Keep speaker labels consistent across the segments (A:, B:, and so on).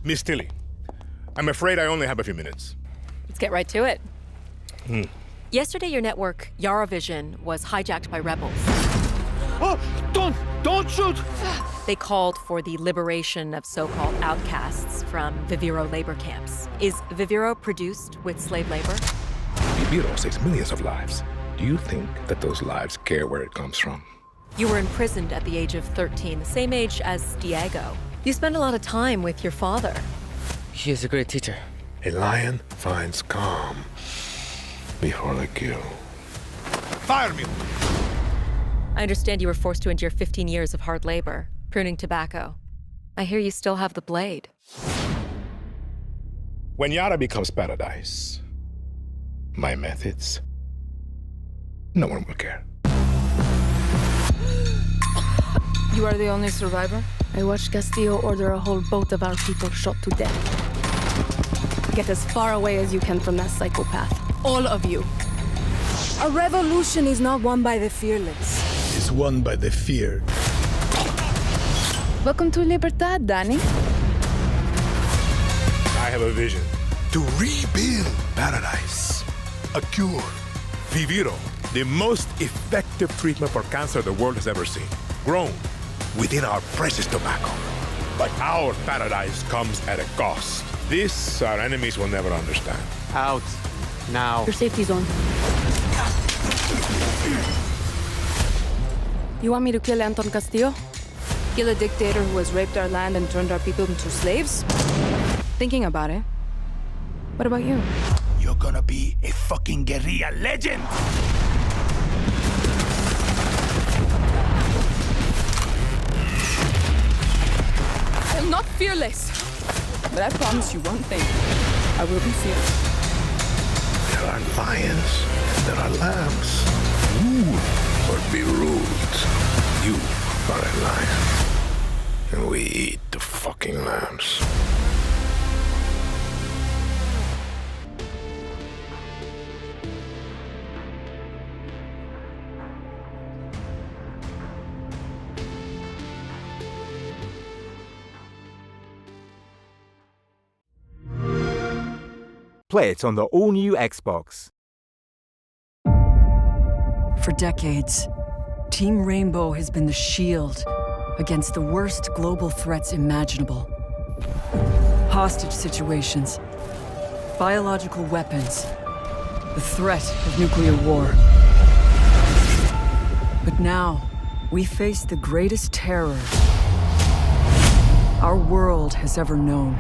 A: Miss Tilly, I'm afraid I only have a few minutes.
B: Let's get right to it. Yesterday, your network, Yaravision, was hijacked by rebels.
C: Oh, don't shoot!
B: They called for the liberation of so-called outcasts from Viviro labor camps. Is Viviro produced with slave labor?
A: Viviro saves millions of lives. Do you think that those lives care where it comes from?
B: You were imprisoned at the age of 13, the same age as Diego. You spend a lot of time with your father.
C: He is a great teacher.
A: A lion finds calm before the kill. Fire me!
B: I understand you were forced to endure 15 years of hard labor, pruning tobacco. I hear you still have the blade.
A: When Yara becomes paradise, my methods, no one will care.
D: You are the only survivor? I watched Castillo order a whole boat of our people shot to death. Get as far away as you can from that psychopath. All of you.
E: A revolution is not won by the fearless.
F: It's won by the feared.
D: Welcome to Libertad, Danny.
A: I have a vision.
F: To rebuild paradise. A cure.
A: Viviro, the most effective treatment for cancer the world has ever seen. Grown within our precious tobacco. But our paradise comes at a cost. This our enemies will never understand.
C: Out. Now.
D: Your safety's on. You want me to kill Anton Castillo? Kill a dictator who has raped our land and turned our people into slaves? Thinking about it. What about you?
F: You're gonna be a fucking guerrilla legend!
D: I'm not fearless. But I promise you one thing. I will be fearless.
F: There are lions, there are lambs. Rule or be ruled. You are a lion. And we eat the fucking lambs.
G: Play it on the all-new Xbox.
H: For decades, Team Rainbow has been the shield against the worst global threats imaginable. Hostage situations, biological weapons, the threat of nuclear war. But now, we face the greatest terror our world has ever known.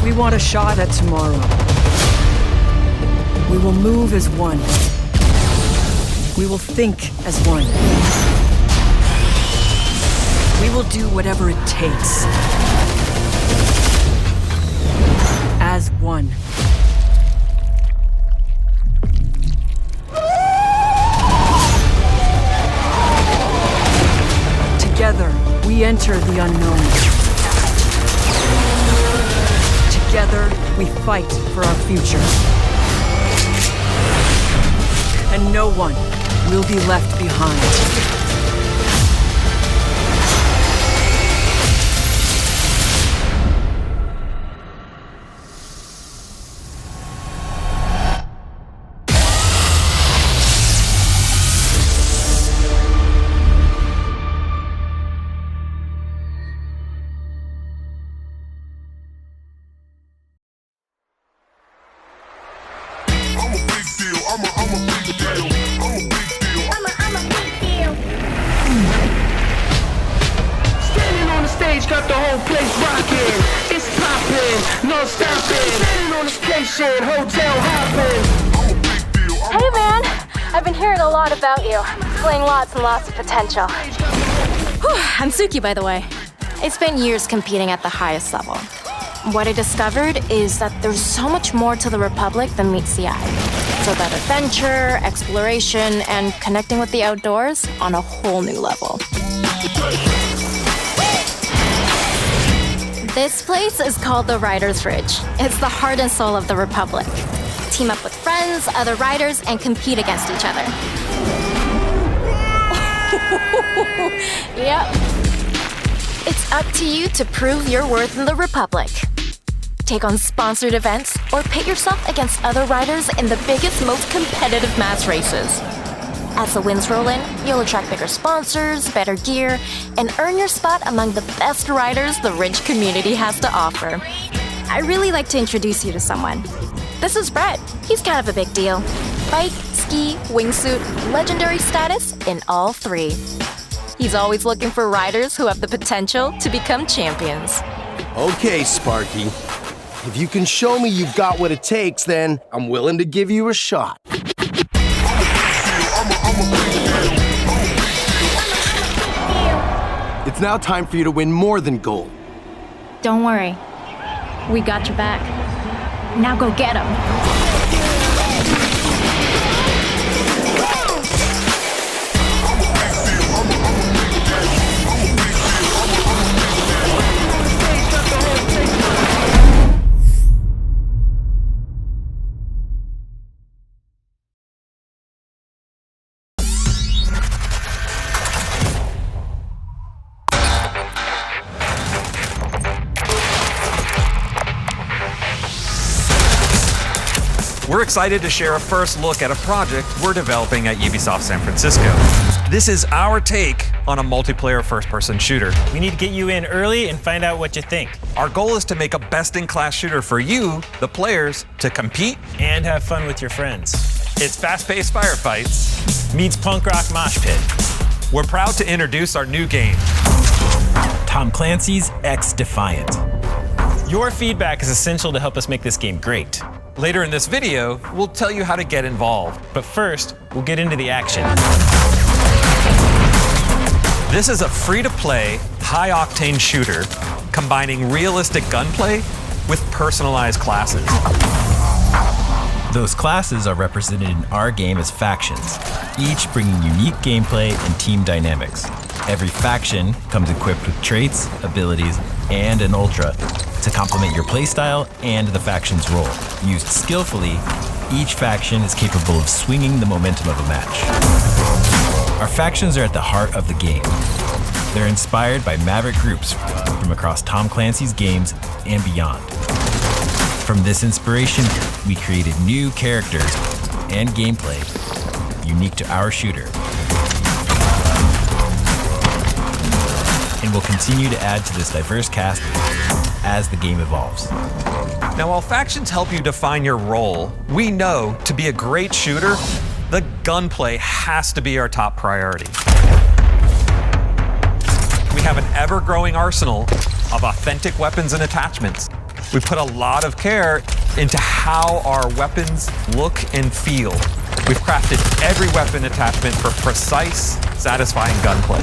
H: We want a shot at tomorrow. We will move as one. We will think as one. We will do whatever it takes. As one. Together, we enter the unknown. Together, we fight for our future. And no one will be left behind.
I: Standing on the stage, got the whole place rocking. It's popping, no stopping. Standing on the station, hotel hopping.
J: Hey man, I've been hearing a lot about you. Displaying lots and lots of potential. Whew, I'm Suki, by the way. I spent years competing at the highest level. What I discovered is that there's so much more to the Republic than meets the eye. It's about adventure, exploration, and connecting with the outdoors on a whole new level. This place is called the Riders Ridge. It's the heart and soul of the Republic. Team up with friends, other riders, and compete against each other. Yep. It's up to you to prove your worth in the Republic. Take on sponsored events, or pit yourself against other riders in the biggest, most competitive mass races. As the wins roll in, you'll attract bigger sponsors, better gear, and earn your spot among the best riders the Ridge community has to offer. I'd really like to introduce you to someone. This is Brett. He's kind of a big deal. Bike, ski, wingsuit, legendary status in all three. He's always looking for riders who have the potential to become champions.
K: Okay, Sparky. If you can show me you've got what it takes, then I'm willing to give you a shot. It's now time for you to win more than gold.
J: Don't worry. We got your back. Now go get him.
L: We're excited to share a first look at a project we're developing at Ubisoft San Francisco. This is our take on a multiplayer first-person shooter.
M: We need to get you in early and find out what you think.
L: Our goal is to make a best-in-class shooter for you, the players, to compete
M: and have fun with your friends.
L: It's fast-paced firefights
M: meets punk rock mosh pit.
L: We're proud to introduce our new game,
M: Clancys XDefiant. Your feedback is essential to help us make this game great.
L: Later in this video, we'll tell you how to get involved.
M: But first, we'll get into the action.
L: This is a free-to-play, high-octane shooter combining realistic gunplay with personalized classes.
M: Those classes are represented in our game as factions, each bringing unique gameplay and team dynamics. Every faction comes equipped with traits, abilities, and an ultra to complement your playstyle and the faction's role. Used skillfully, each faction is capable of swinging the momentum of a match. Our factions are at the heart of the game. They're inspired by maverick groups from across Tom Clancy's games and beyond. From this inspiration, we created new characters and gameplay unique to our shooter. And we'll continue to add to this diverse cast as the game evolves.
L: Now, while factions help you define your role, we know to be a great shooter, the gunplay has to be our top priority. We have an ever-growing arsenal of authentic weapons and attachments. We put a lot of care into how our weapons look and feel. We've crafted every weapon attachment for precise, satisfying gunplay.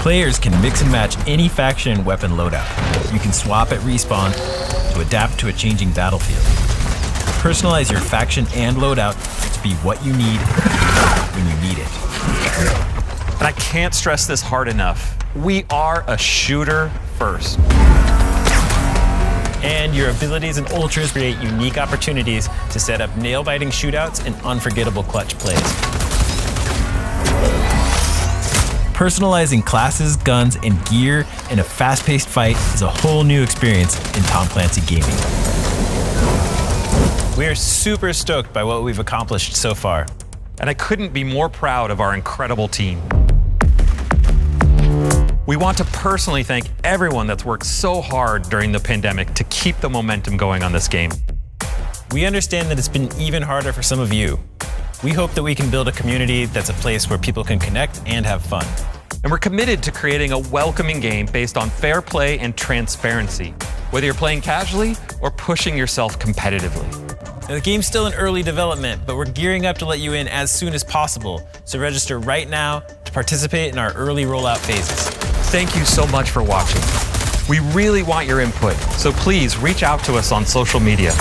M: Players can mix and match any faction and weapon loadout. You can swap at respawn to adapt to a changing battlefield. Personalize your faction and loadout to be what you need when you need it.
L: And I can't stress this hard enough. We are a shooter first.
N: And your abilities and ultras create unique opportunities to set up nail-biting shootouts and unforgettable clutch plays.
M: Personalizing classes, guns, and gear in a fast-paced fight is a whole new experience in Tom Clancy gaming.
N: We are super stoked by what we've accomplished so far.
L: And I couldn't be more proud of our incredible team. We want to personally thank everyone that's worked so hard during the pandemic to keep the momentum going on this game.
N: We understand that it's been even harder for some of you. We hope that we can build a community that's a place where people can connect and have fun.
L: And we're committed to creating a welcoming game based on fair play and transparency, whether you're playing casually or pushing yourself competitively.
N: Now, the game's still in early development, but we're gearing up to let you in as soon as possible. So register right now to participate in our early rollout phases.
L: Thank you so much for watching. We really want your input, so please reach out to us on social media.